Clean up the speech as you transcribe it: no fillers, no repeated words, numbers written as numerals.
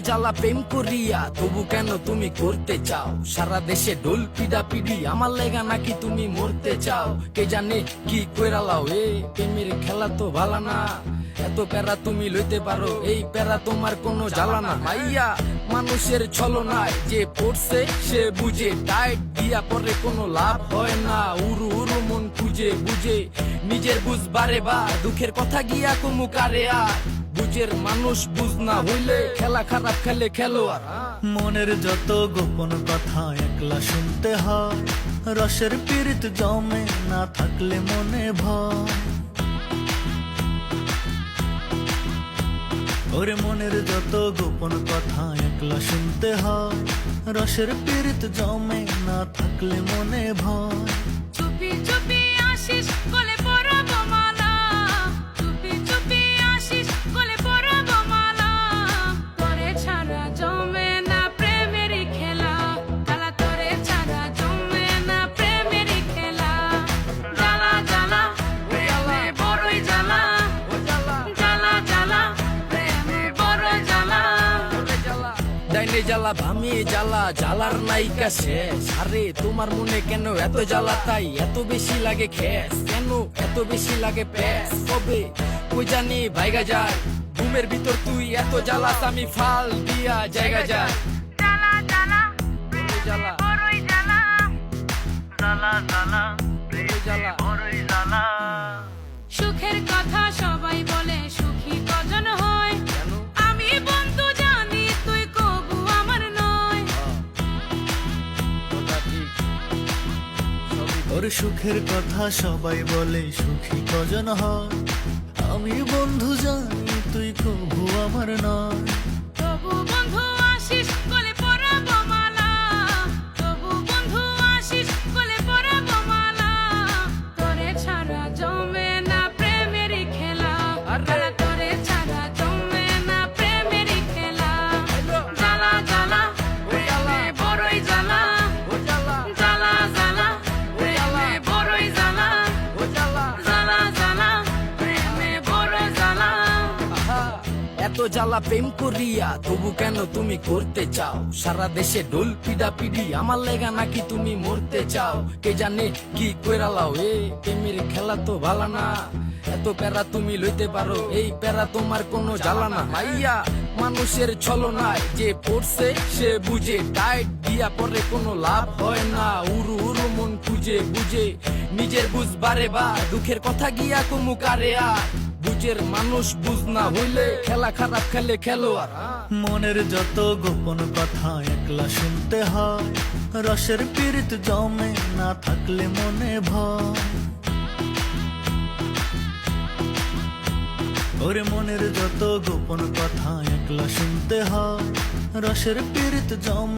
জ্বালা প্রেম করিয়া তবু কেন তুমি করতে চাও? সারা দেশে ঢোল পিডা পিডি আমার লেগা নাকি তুমি মরতে চাও? কে জানে কি কইরালাও এ প্রেমের খেলা তো ভালা না। এত প্যারা তুমি লইতে পারো, এই প্যারা তোমার কোনো জ্বালা না। মাইয়া মানুষের ছলনায় যে পড়ছে সে বুঝে, টাইট দিয়া পরে কোনো লাভ হয় না। উরু উরু মন খুঁজে বুঝে নিজের বুঝ বারে বা দুঃখের কথা গিয়া কুমু কারে আর বুঝের মানুষ বুঝ না হইলে খেলা খারাপ খেলে খেলোয়াড়। মনের যত গোপন কথা একলা শুনতে হয়, রসের পীড়িত জমে না থাকলে মনে ভয়। ওরে মনের যত গোপন কথা একলা শুনতে হয়, রসের পীড়িত জমে না থাকলে মনে ভয়। চুপি চুপি আসিস গলে পরাব মালা, চুপি চুপি আসিস গলে পরাব মালা। তোরে ছাড়া জমে না প্রেমের খেলা, জ্বালা তোরে ছাড়া জমে না প্রেমের খেলা। জ্বালা জ্বালা প্রেমে বড়ই জ্বালা, জ্বালা জ্বালা প্রেমে বড় জ্বালা। ডাইনে জ্বালা ভামে জ্বালা, জ্বালার নাইকা শেষ। আরে তোমার মনে কেন এত জ্বালা, তাই এত বেশি লাগে খেস? কেন এত বেশি লাগে প্যাস? কবে কই জানি ভাইগা যায় ঘুমের ভিতর তুই এত জ্বালাস, আমি ফাল দিয়া জায়গা যায়। জ্বালা জ্বালা জ্বালা বড়ই জ্বালা, জ্বালা জ্বালা জ্বালা বড়ই জ্বালা। সুখের কথা সবাই বলে সুখী কজন হয়, কেন? আমি বন্ধু জানি তুই কবু আমার নয়। কথা ঠিক, সবই ওর সুখের কথা সবাই বলে সুখী কজন হয়, আমি বন্ধু জানি তুই কবু আমার নয়। তবু বন্ধু আসিস গলে পরাব মালা, তবু বন্ধু আসিস গলে পরাব মালা। তোরে ছাড়া জমে না প্রেমের খেলা, জ্বালা তোরে ছাড়া জমে না প্রেমের খেলা। জ্বালা জ্বালা প্রেমে বড়ই জ্বালা, ও জ্বালা, জ্বালা জ্বালা প্রেমে বড়ই জ্বালা, ও জ্বালা। জ্বালা জ্বালা প্রেমে বড় জ্বালা। আহা, এত জ্বালা প্রেম করিয়া তবু কেন তুমি করতে চাও? সারা দেশে ঢোল পিডা পিডি আমার লেগা নাকি তুমি মরতে চাও? কে জানে কি কইরালাও এ প্রেমের খেলা তো ভালা না। এত প্যারা তুমি লইতে পারো, এই প্যারা তোমার কোনো জ্বালা না। মাইয়া মানুষের ছলনায় যে পড়ছে সে বুঝে, টাইট দিয়া পরে কোনো লাভ হয় না। উরু উরু মন খুঁজে বুঝে নিজের বুঝ বারে বা দুঃখের কথা গিয়া কুমু কারে আর বুঝের মানুষ বুঝ না হইলে খেলা খারাপ খেলে খেলোয়াড়। মনের যত গোপন কথা একলা শুনতে হয়, রসের পীড়িত জমে না থাকলে মনে ভয়। ওরে মনের যত গোপন কথা একলা শুনতে হয়, রসের পীড়িত জমে